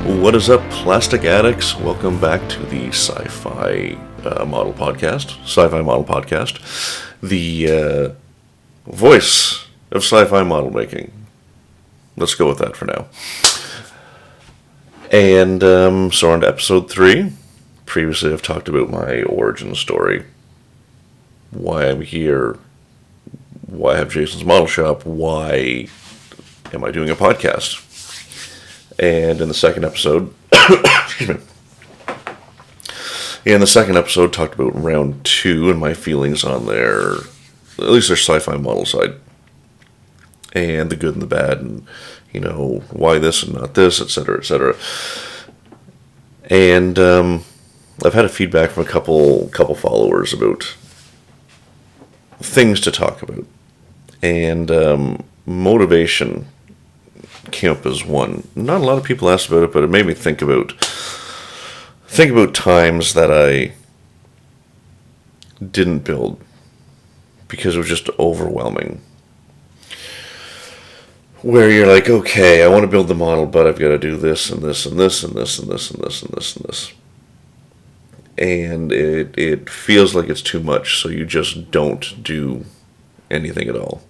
What is up, plastic addicts? Welcome back to the SciFi Model Podcast. SciFi Model Podcast. The voice of SciFi Model Making. Let's go with that for now. And so on to episode 3. Previously I've talked about my origin story. Why I'm here. Why I have Jason's Model Shop. Why am I doing a podcast? And in the second episode, excuse me. In the second episode, talked about round 2 and my feelings on their, at least their sci-fi model side, and the good and the bad, and why this and not this, etc., etc. And I've had a feedback from a couple followers about things to talk about, and motivation came up as one. Not a lot of people asked about it, but it made me think about times that I didn't build because it was just overwhelming. Where you're like, okay, I want to build the model, but I've got to do this and this and this and this and this and this and this and this. And it feels like it's too much, so you just don't do anything at all.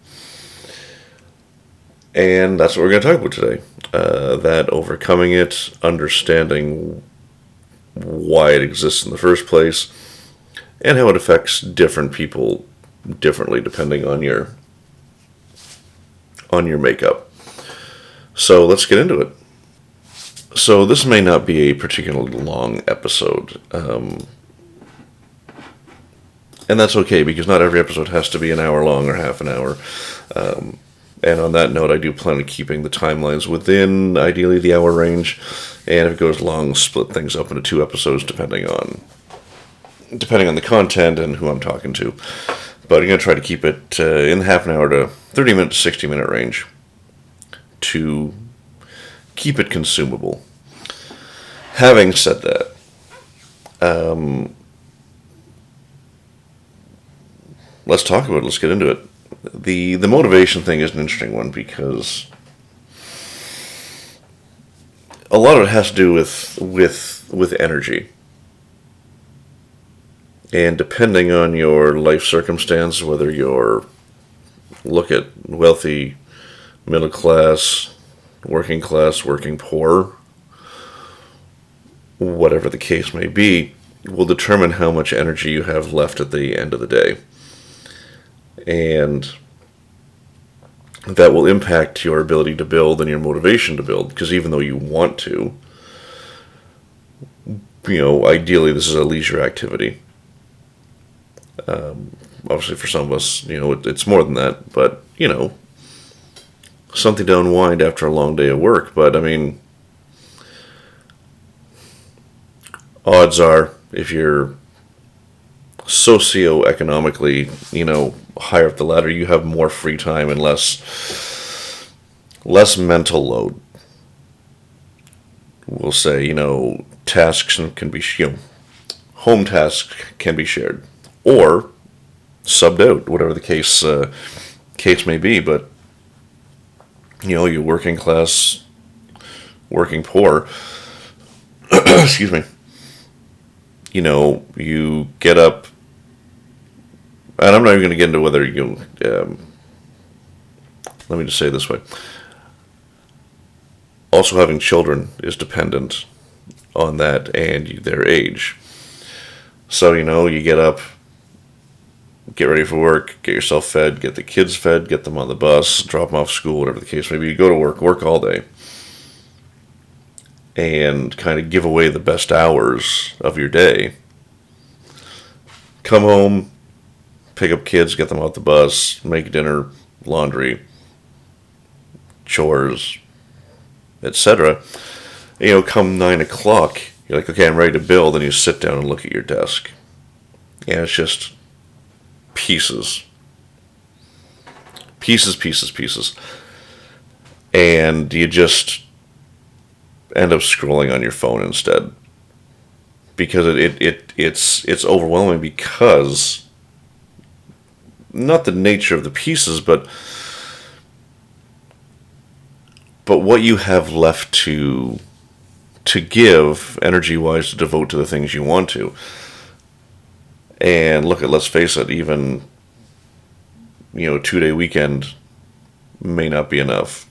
And that's what we're going to talk about today. That overcoming it, understanding why it exists in the first place, and how it affects different people differently depending on your makeup. So let's get into it. So this may not be a particularly long episode. And that's okay, because not every episode has to be an hour long or half an hour. And on that note, I do plan on keeping the timelines within, ideally, the hour range. And if it goes long, split things up into 2 episodes, depending on the content and who I'm talking to. But I'm going to try to keep it in the half an hour to 30-minute to 60-minute range to keep it consumable. Having said that, let's talk about it. Let's get into it. The motivation thing is an interesting one because a lot of it has to do with energy. And depending on your life circumstance, whether you're look at wealthy, middle class, working poor, whatever the case may be, will determine how much energy you have left at the end of the day. And that will impact your ability to build and your motivation to build. Because even though you want to, ideally this is a leisure activity. Obviously for some of us, it's more than that. But, something to unwind after a long day of work. But, odds are, if you're socioeconomically, higher up the ladder, you have more free time and less mental load. We'll say, tasks can be, home tasks can be shared or subbed out, whatever the case may be. But you're working class, working poor. Excuse me. You get up. And I'm not even going to get into whether let me just say it this way. Also, having children is dependent on that and their age. So, you get up, get ready for work, get yourself fed, get the kids fed, get them on the bus, drop them off school, whatever the case may be. You go to work all day, and kind of give away the best hours of your day. Come home, pick up kids, get them off the bus, make dinner, laundry, chores, etc. Come 9 o'clock, you're like, okay, I'm ready to build, and you sit down and look at your desk. And it's just pieces. And you just end up scrolling on your phone instead. Because it's overwhelming, because not the nature of the pieces, but what you have left to to give, energy-wise, to devote to the things you want to. And look at, let's face it, even, a 2-day weekend may not be enough.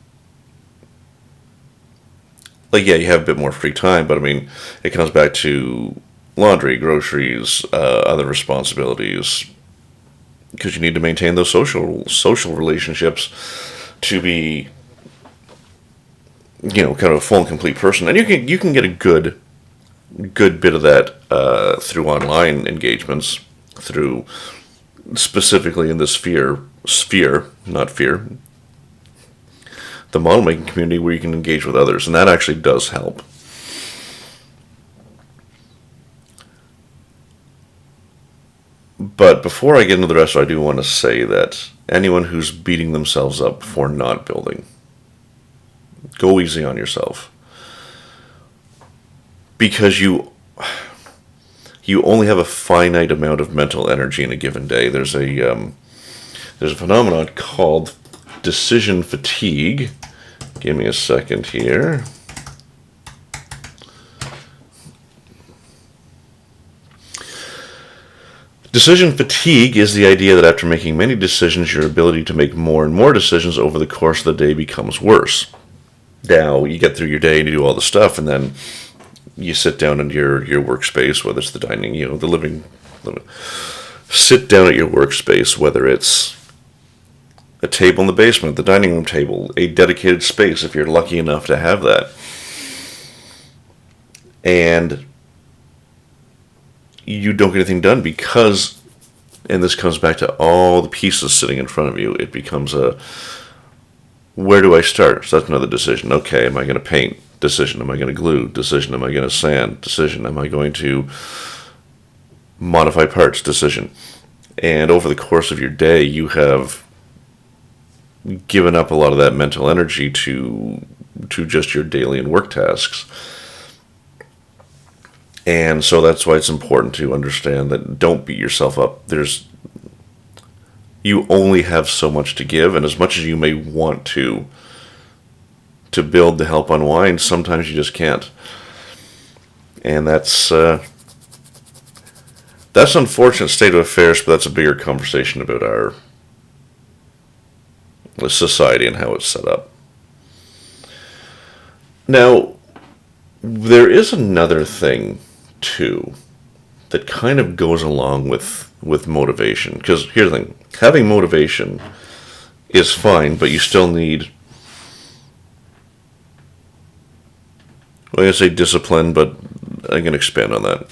Like, yeah, you have a bit more free time, but I mean, it comes back to laundry, groceries, other responsibilities, because you need to maintain those social relationships to be, kind of a full and complete person. And you can get a good bit of that through online engagements, through specifically in the sphere, not fear, the model making community, where you can engage with others, and that actually does help. But before I get into the rest, I do want to say that anyone who's beating themselves up for not building, go easy on yourself. Because you only have a finite amount of mental energy in a given day. There's a phenomenon called decision fatigue. Give me a second here. Decision fatigue is the idea that after making many decisions, your ability to make more and more decisions over the course of the day becomes worse. Now, you get through your day and you do all the stuff, and then you sit down in your workspace, whether it's the dining, the living. Sit down at your workspace, whether it's a table in the basement, the dining room table, a dedicated space if you're lucky enough to have that. And you don't get anything done because, and this comes back to all the pieces sitting in front of you, it becomes where do I start? So that's another decision. Okay, am I going to paint? Decision. Am I going to glue? Decision. Am I going to sand? Decision. Am I going to modify parts? Decision. And over the course of your day, you have given up a lot of that mental energy to just your daily and work tasks. And so that's why it's important to understand that don't beat yourself up. You only have so much to give, and as much as you may want to build to help unwind, sometimes you just can't. And that's unfortunate state of affairs, but that's a bigger conversation about our society and how it's set up. Now, there is another thing too that kind of goes along with motivation, because here's the thing, having motivation is fine, but you still need, I'm going to say discipline, but I'm going to expand on that.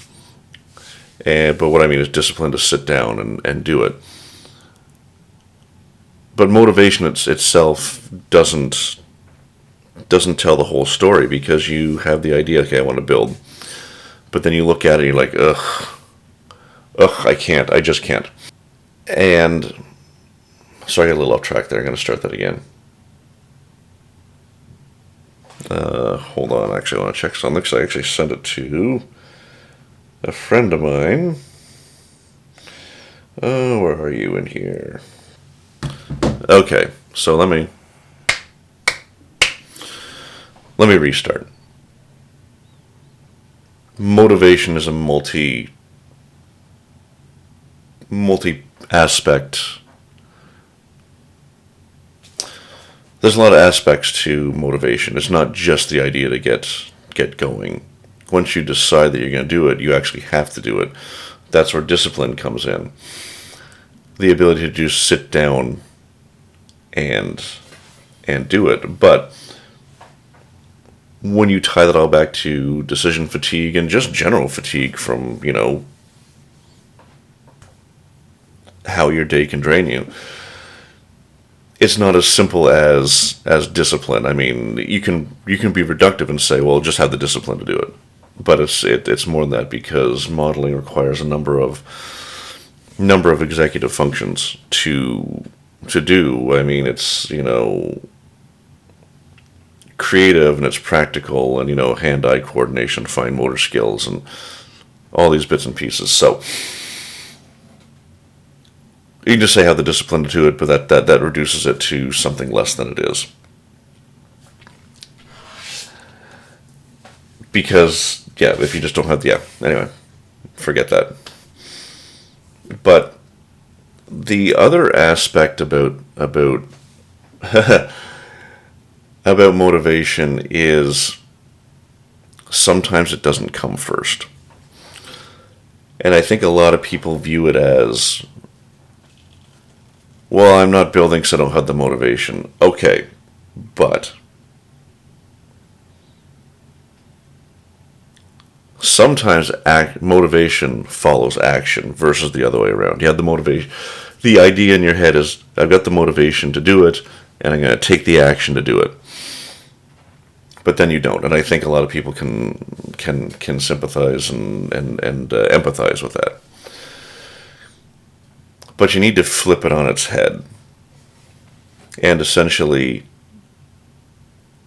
But what I mean is discipline to sit down and do it. But motivation itself doesn't tell the whole story, because you have the idea, okay, I want to build. But then you look at it and you're like, I can't, I just can't. And so I got a little off track there, I'm going to start that again. Hold on, actually I want to check something, because I actually sent it to a friend of mine. Oh, where are you in here? Okay, so let me restart. Motivation is a multi-aspect. There's a lot of aspects to motivation. It's not just the idea to get going. Once you decide that you're going to do it, you actually have to do it. That's where discipline comes in. The ability to just sit down and do it. But when you tie that all back to decision fatigue and just general fatigue from, how your day can drain you, it's not as simple as discipline. I mean, you can be reductive and say, well, just have the discipline to do it. But it's more than that, because modeling requires a number of executive functions to do. I mean, it's, creative and it's practical and, hand-eye coordination, fine motor skills, and all these bits and pieces. So you can just say have the discipline to do it, but that reduces it to something less than it is. Because, yeah, if you just don't have the, yeah, anyway, forget that. But the other aspect about about motivation is sometimes it doesn't come first. And I think a lot of people view it as, well, I'm not building because I don't have the motivation. Okay, but sometimes motivation follows action versus the other way around. You have the motivation. The idea in your head is, I've got the motivation to do it, and I'm going to take the action to do it. But then you don't, and I think a lot of people can sympathize and empathize with that. But you need to flip it on its head, and essentially,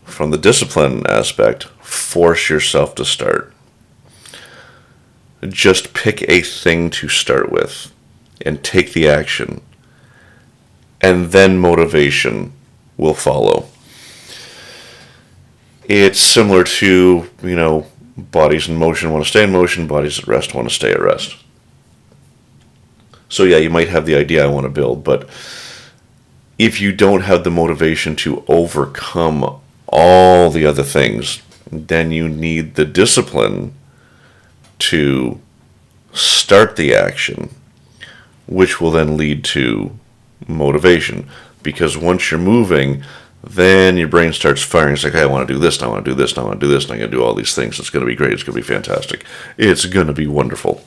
from the discipline aspect, force yourself to start. Just pick a thing to start with, and take the action, and then motivation will follow. It's similar to, bodies in motion want to stay in motion, bodies at rest want to stay at rest. So yeah, you might have the idea, I want to build, but if you don't have the motivation to overcome all the other things, then you need the discipline to start the action, which will then lead to motivation. Because once you're moving, then your brain starts firing. It's like, hey, I want to do this, and I want to do this, and I want to do this, and I'm going to do all these things. It's going to be great. It's going to be fantastic. It's going to be wonderful.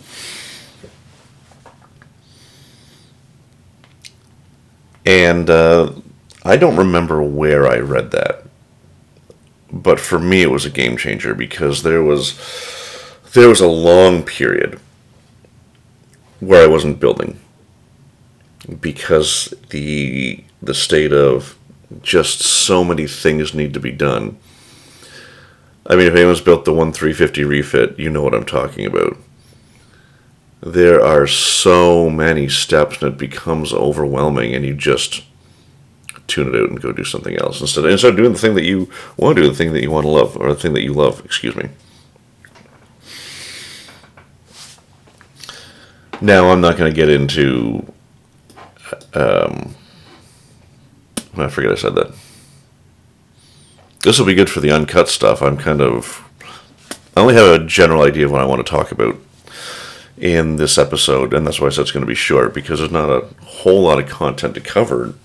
And I don't remember where I read that, but for me it was a game changer, because there was a long period where I wasn't building, because the state of just so many things need to be done. I mean, if anyone's built the 1350 refit, you know what I'm talking about. There are so many steps, and it becomes overwhelming, and you just tune it out and go do something else instead of doing the thing that you want to do, the thing that you want to love, or the thing that you love, excuse me. Now, I'm not going to get into I forget I said that. This will be good for the uncut stuff. I only have a general idea of what I want to talk about in this episode, and that's why I said it's going to be short, because there's not a whole lot of content to cover.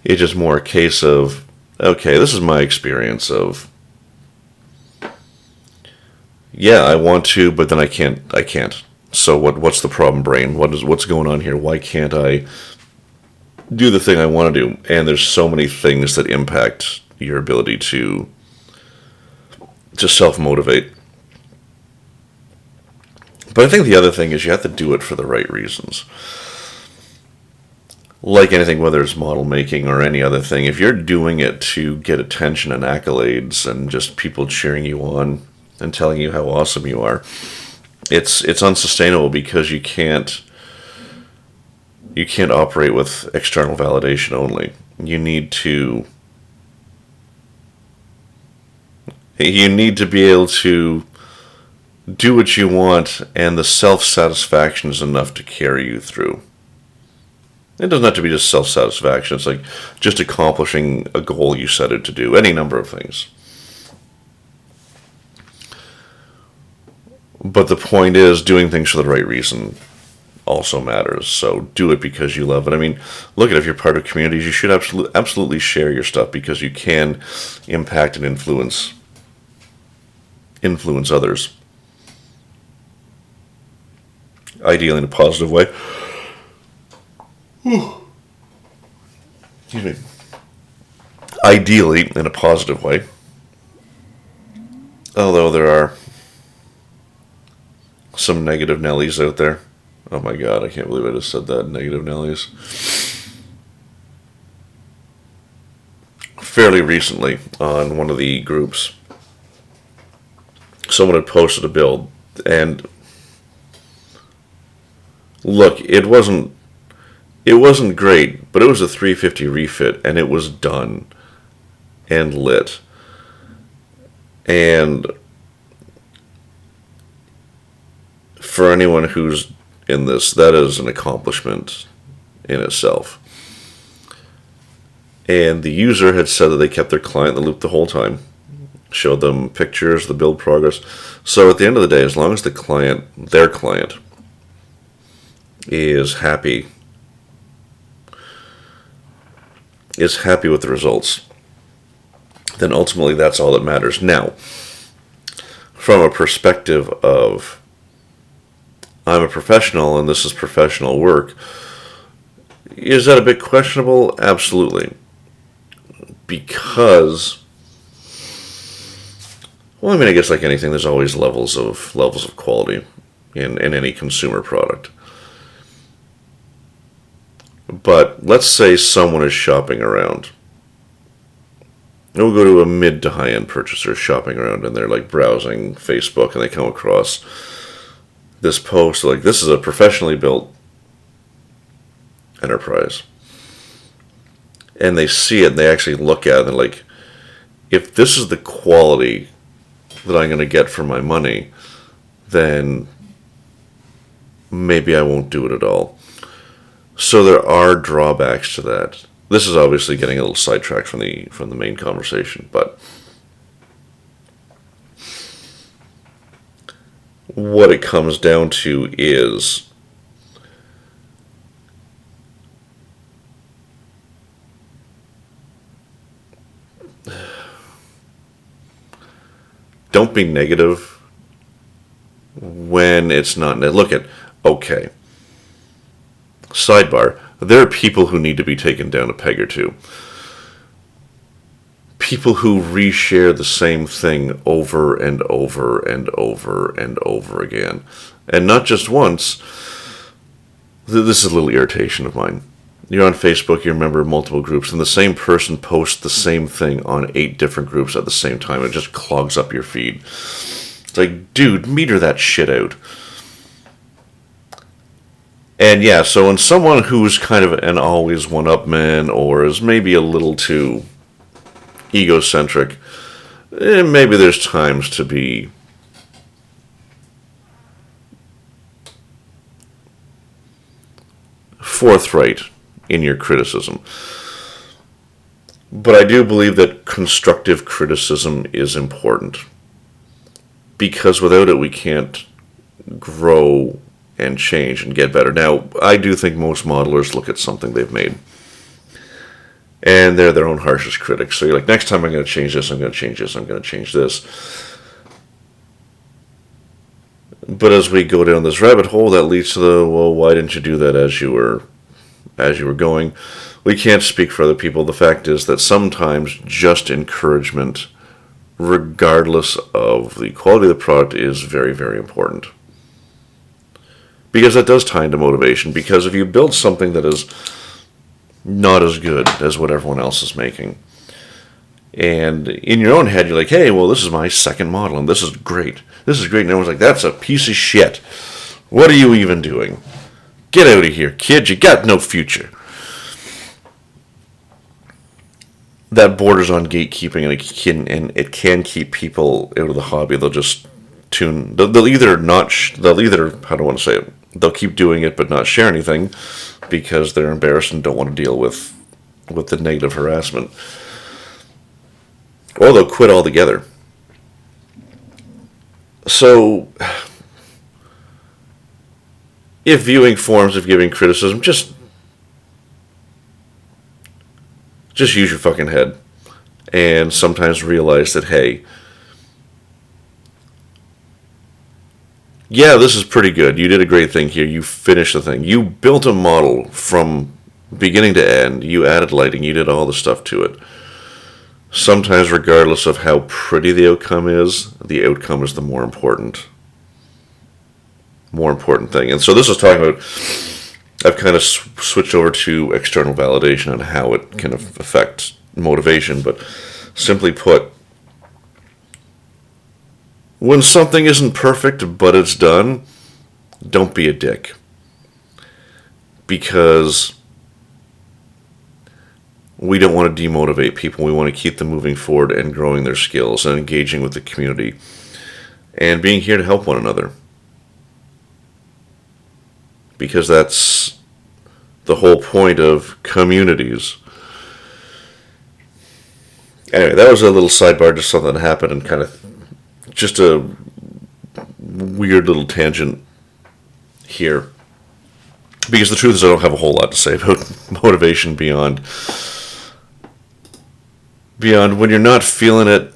It's just more a case of, okay, this is my experience of, yeah, I want to, but then I can't. So what's the problem, brain? What's going on here? Why can't I do the thing I want to do? And there's so many things that impact your ability to self-motivate. But I think the other thing is you have to do it for the right reasons. Like anything, whether it's model making or any other thing, if you're doing it to get attention and accolades and just people cheering you on and telling you how awesome you are, it's unsustainable, because you can't operate with external validation only. You need to be able to do what you want, and the self-satisfaction is enough to carry you through. It doesn't have to be just self-satisfaction. It's like just accomplishing a goal you set out to do. Any number of things. But the point is, doing things for the right reason also matters. So do it because you love it. I mean, look at, if you're part of communities, you should absolutely share your stuff, because you can impact and influence others. Ideally in a positive way. Excuse me. Ideally in a positive way. Although there are some negative Nellies out there. Oh my god, I can't believe I just said that. Negative Nellies. Fairly recently, on one of the groups, someone had posted a build, and look, it wasn't great, but it was a 350 refit, and it was done and lit. And for anyone who's in this, that is an accomplishment in itself. And the user had said that they kept their client in the loop the whole time. Showed them pictures, the build progress. So at the end of the day, as long as the client, their client, is happy with the results, then ultimately that's all that matters. Now, from a perspective of, I'm a professional and this is professional work, is that a bit questionable? Absolutely. Because, well, I mean, I guess like anything, there's always levels of quality in any consumer product. But let's say someone is shopping around. We'll go to a mid to high end purchaser shopping around, and they're like browsing Facebook, and they come across this post like, this is a professionally built enterprise. And they see it, and they actually look at it, and they're like, if this is the quality that I'm going to get for my money, then maybe I won't do it at all. So there are drawbacks to that. This is obviously getting a little sidetracked from the main conversation, but what it comes down to is, don't be negative when it's not. Look at, okay, sidebar, there are people who need to be taken down a peg or two. People who reshare the same thing over and over and over and over again. And not just once. This is a little irritation of mine. You're on Facebook, you're a member of multiple groups, and the same person posts the same thing on 8 different groups at the same time. It just clogs up your feed. It's like, dude, meter that shit out. And yeah, so when someone who's kind of an always one-up man, or is maybe a little too egocentric, maybe there's times to be forthright in your criticism. But I do believe that constructive criticism is important, because without it we can't grow and change and get better. Now, I do think most modelers look at something they've made, and they're their own harshest critics. So you're like, next time I'm going to change this, I'm going to change this, I'm going to change this. But as we go down this rabbit hole, that leads to the, well, why didn't you do that as you were going? We can't speak for other people. The fact is that sometimes just encouragement, regardless of the quality of the product, is very, very important. Because that does tie into motivation. Because if you build something that is not as good as what everyone else is making, and in your own head you're like, hey, well, this is my second model, and this is great. This is great. And everyone's like, that's a piece of shit. What are you even doing? Get out of here, kid. You got no future. That borders on gatekeeping, and it can keep people out of the hobby. They'll just tune. They'll either not. They'll either, how do I want to say it? They'll keep doing it but not share anything because they're embarrassed and don't want to deal with the negative harassment, or they'll quit altogether. So, if viewing forms of giving criticism, just use your fucking head, and sometimes realize that, hey, yeah, this is pretty good. You did a great thing here. You finished the thing. You built a model from beginning to end. You added lighting. You did all the stuff to it. Sometimes, regardless of how pretty the outcome is the more important thing. And so this is talking about, I've kind of switched over to external validation and how it can affect motivation. But simply put, when something isn't perfect but it's done, don't be a dick. Because we don't want to demotivate people. We want to keep them moving forward and growing their skills and engaging with the community and being here to help one another. Because that's the whole point of communities. Anyway, that was a little sidebar, just something that happened and kind of just a weird little tangent here. Because the truth is I don't have a whole lot to say about motivation beyond when you're not feeling it,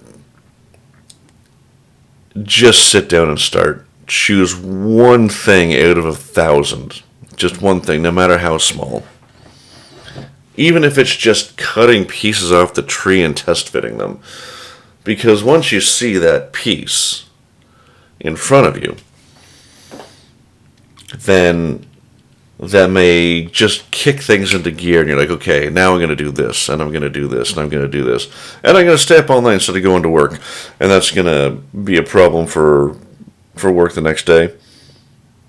just sit down and start. Choose one thing out of 1,000. Just one thing, no matter how small. Even if it's just cutting pieces off the tree and test fitting them. Because once you see that piece in front of you, then that may just kick things into gear, and you're like, okay, now I'm going to do this, and I'm going to do this, and I'm going to do this. And I'm going to stay up all night instead of going to work. And that's going to be a problem for work the next day.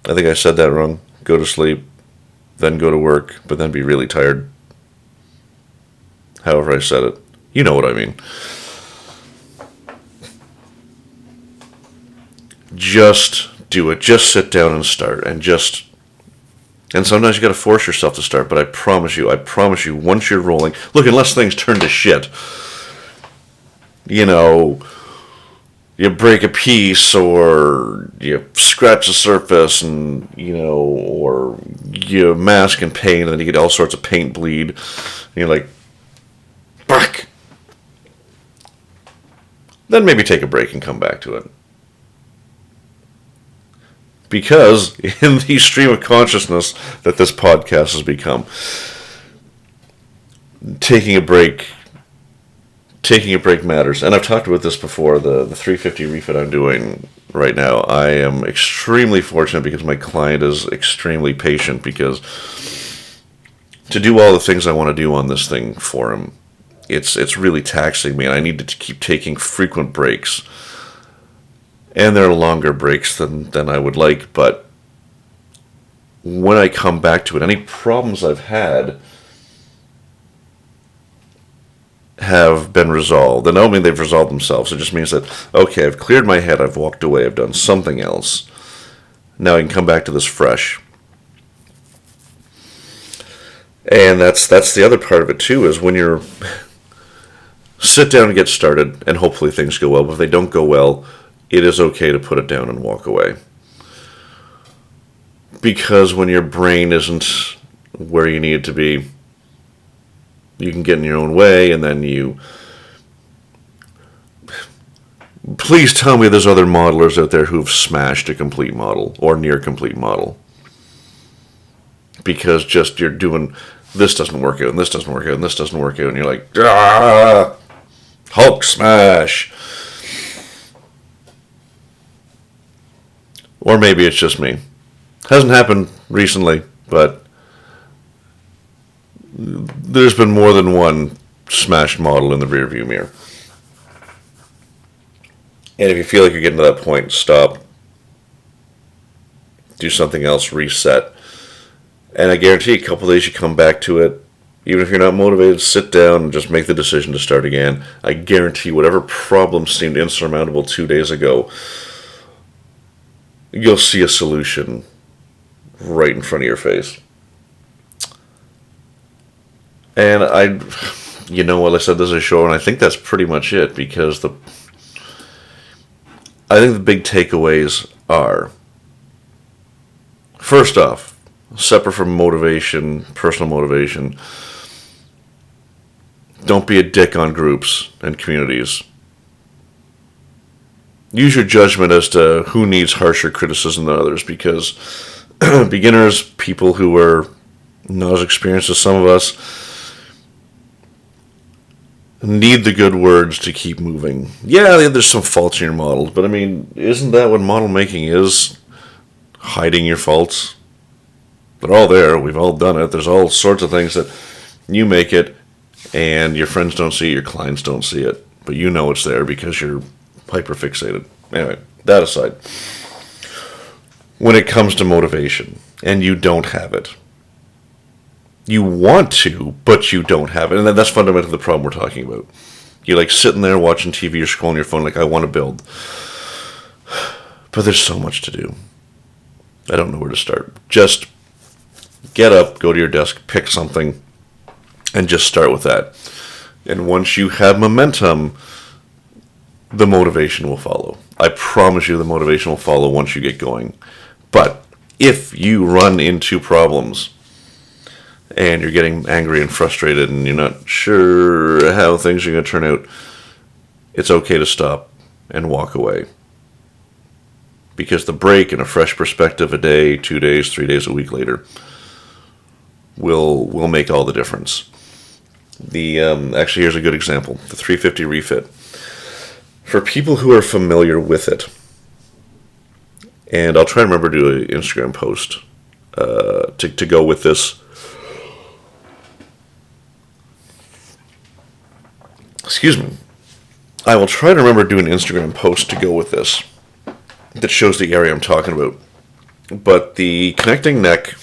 I think I said that wrong. Go to sleep, then go to work, but then be really tired. However I said it. You know what I mean. Just do it. Just sit down and start. And sometimes you got to force yourself to start, but I promise you, once you're rolling, look, unless things turn to shit, you know, you break a piece, or you scratch the surface, and, you know, or you mask in pain, and then you get all sorts of paint bleed, and you're like, fuck. Then maybe take a break and come back to it. Because in the stream of consciousness that this podcast has become, taking a break matters. And I've talked about this before, the 350 refit I'm doing right now. I am extremely fortunate because my client is extremely patient, because to do all the things I want to do on this thing for him, it's really taxing me, and I need to keep taking frequent breaks. And there are longer breaks than I would like, but when I come back to it, any problems I've had have been resolved. And I don't mean they've resolved themselves. It just means that, okay, I've cleared my head, I've walked away, I've done something else. Now I can come back to this fresh. And that's the other part of it too, is when you're sit down and get started, and hopefully things go well. But if they don't go well, it is okay to put it down and walk away. Because when your brain isn't where you need it to be, you can get in your own way, and then you... Please tell me there's other modelers out there who've smashed a complete model, or near complete model. Because just you're doing, this doesn't work out, and this doesn't work out, and this doesn't work out, and you're like, ah, Hulk smash. Or maybe it's just me. Hasn't happened recently, but there's been more than one smashed model in the rearview mirror. And if you feel like you're getting to that point, stop. Do something else, reset. And I guarantee a couple days you come back to it. Even if you're not motivated, sit down and just make the decision to start again. I guarantee whatever problem seemed insurmountable 2 days ago, you'll see a solution right in front of your face. And you know what, I said this is a show, and I think that's pretty much it, because I think the big takeaways are, first off, separate from motivation, personal motivation, don't be a dick on groups and communities. Use your judgment as to who needs harsher criticism than others, because beginners, people who are not as experienced as some of us, need the good words to keep moving. Yeah, there's some faults in your models, but I mean, isn't that what model making is? Hiding your faults? They're all there. We've all done it. There's all sorts of things that you make it, and your friends don't see it, your clients don't see it, but you know it's there because you're hyper-fixated. Anyway, that aside. When it comes to motivation, and you don't have it, You want to, but you don't have it. And that's fundamentally the problem we're talking about. You're like sitting there watching TV or scrolling your phone like, I want to build. But there's so much to do. I don't know where to start. Just get up, go to your desk, pick something, and just start with that. And once you have momentum, the motivation will follow. I promise you the motivation will follow once you get going. But if you run into problems and you're getting angry and frustrated and you're not sure how things are going to turn out, it's okay to stop and walk away. Because the break and a fresh perspective a day, 2 days, 3 days, a week later will make all the difference. Actually, here's a good example. The 350 refit. For people who are familiar with it, and I'll try and remember to do an Instagram post to go with this. Excuse me. I will try to remember to do an Instagram post to go with this that shows the area I'm talking about. But the connecting neck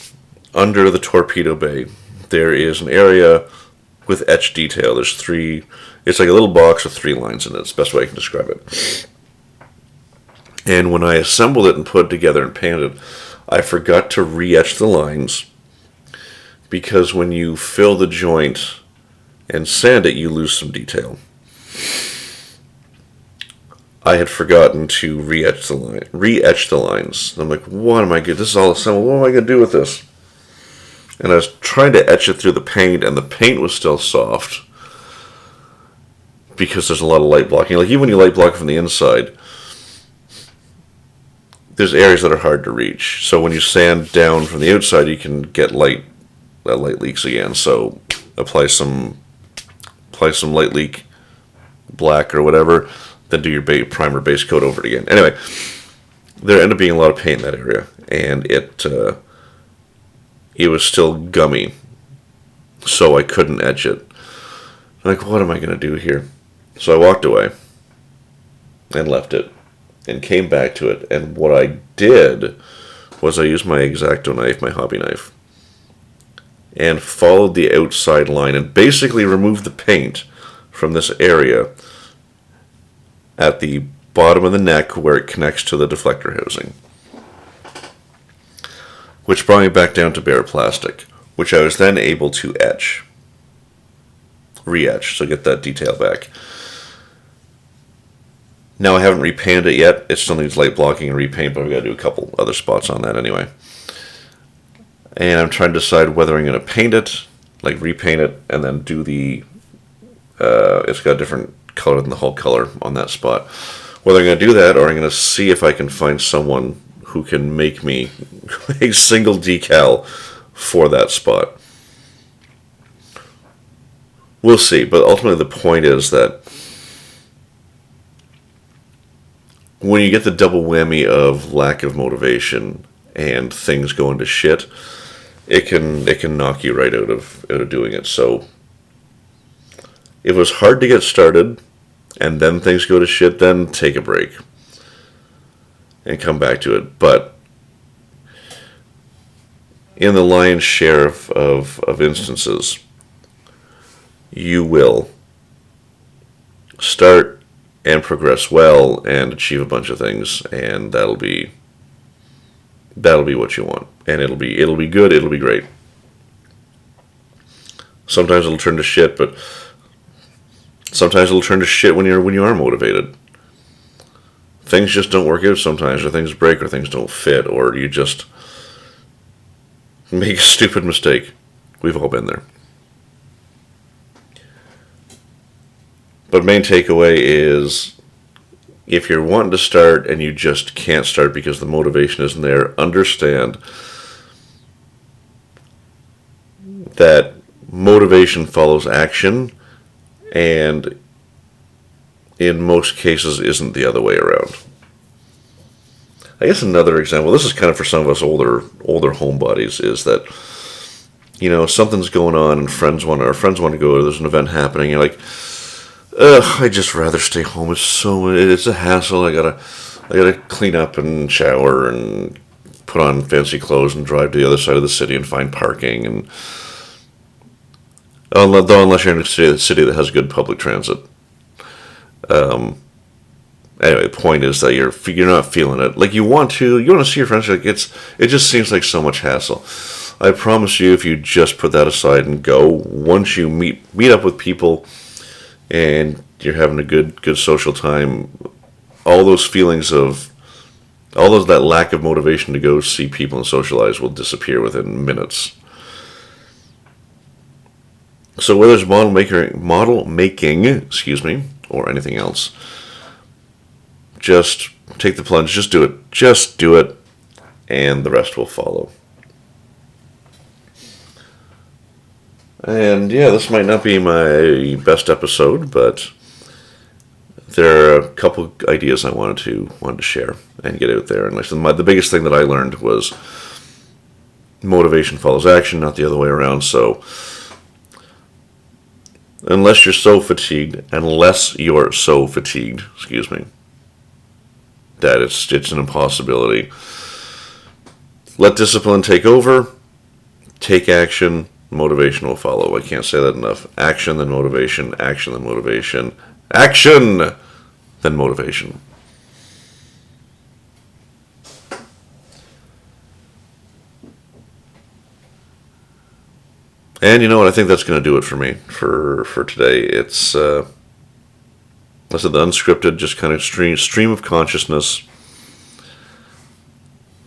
under the torpedo bay, there is an area with etched detail. There's three. It's like a little box with 3 lines in it. It's the best way I can describe it. And when I assembled it and put it together and painted, I forgot to re-etch the lines, because when you fill the joint and sand it, you lose some detail. I had forgotten to re-etch the lines. I'm like, what am I going to do? This is all assembled. What am I going to do with this? And I was trying to etch it through the paint, and the paint was still soft because there's a lot of light blocking. Like, even when you light block from the inside, there's areas that are hard to reach. So when you sand down from the outside, you can get light leaks again. So apply some light leak black or whatever, then do your primer base coat over it again. Anyway, there ended up being a lot of paint in that area, and it was still gummy, so I couldn't etch it. I'm like, what am I going to do here? So I walked away and left it and came back to it, and what I did was I used my ECTO knife, my hobby knife, and followed the outside line and basically removed the paint from this area at the bottom of the neck where it connects to the deflector housing, which brought me back down to bare plastic, which I was then able to re-etch, so get that detail back. Now I haven't repainted it yet. It still needs light blocking and repaint, but I've got to do a couple other spots on that anyway. And I'm trying to decide whether I'm going to paint it, like repaint it, and then do the, it's got a different color than the whole color on that spot. Whether I'm going to do that, or I'm going to see if I can find someone who can make me a single decal for that spot. We'll see, but ultimately the point is that when you get the double whammy of lack of motivation and things going to shit, it can knock you right out of doing it. So if it was hard to get started and then things go to shit, then take a break and come back to it. But in the lion's share of instances, you will start and progress well and achieve a bunch of things, and that'll be what you want, and it'll be good, it'll be great. Sometimes it'll turn to shit, but sometimes it'll turn to shit when you are motivated. Things just don't work out sometimes, or things break, or things don't fit, or you just make a stupid mistake. We've all been there. But main takeaway is, if you're wanting to start and you just can't start because the motivation isn't there, understand that motivation follows action, and in most cases isn't the other way around. I guess another example, this is kind of for some of us older homebodies, is that, you know, something's going on and friends want to go, there's an event happening, you're like, I'd just rather stay home. It's a hassle. I gotta clean up and shower and put on fancy clothes and drive to the other side of the city and find parking, and Though unless you're in a city that has good public transit. Anyway, the point is that you're not feeling it. Like you want to see your friends. Like it just seems like so much hassle. I promise you, if you just put that aside and go, once you meet up with people, and you're having a good social time, all those feelings of that lack of motivation to go see people and socialize will disappear within minutes. So whether it's model making, or anything else, just take the plunge. Just do it, and the rest will follow. And yeah, this might not be my best episode, but there are a couple ideas I wanted to share and get out there. And the biggest thing that I learned was motivation follows action, not the other way around. So unless you're so fatigued, that it's an impossibility. Let discipline take over. Take action. Motivation will follow. I can't say that enough. Action, then motivation. Action, then motivation. Action, then motivation. And you know what? I think that's going to do it for me for today. It's I said the unscripted, just kind of stream of consciousness,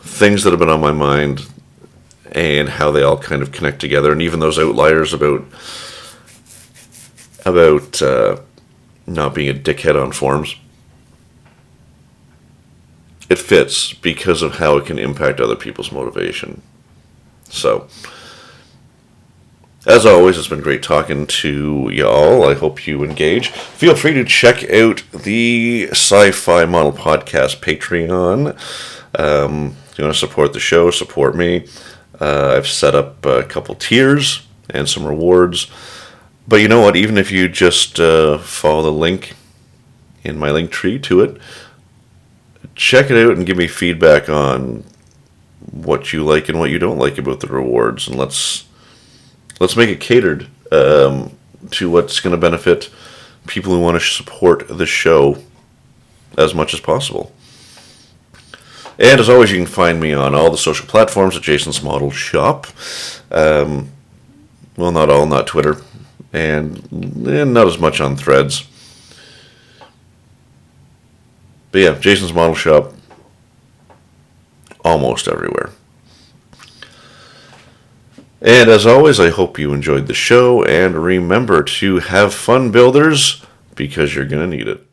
things that have been on my mind, and how they all kind of connect together, and even those outliers about not being a dickhead on forums. It fits because of how it can impact other people's motivation. So, as always, it's been great talking to y'all. I hope you engage. Feel free to check out the SciFi Model Podcast Patreon. If you want to support the show, support me. I've set up a couple tiers and some rewards. But you know what? Even if you just follow the link in my link tree to it, check it out and give me feedback on what you like and what you don't like about the rewards. And let's make it catered to what's going to benefit people who want to support the show as much as possible. And as always, you can find me on all the social platforms at Jason's Model Shop. Well, not all, not Twitter. And not as much on Threads. But yeah, Jason's Model Shop, almost everywhere. And as always, I hope you enjoyed the show. And remember to have fun, builders, because you're going to need it.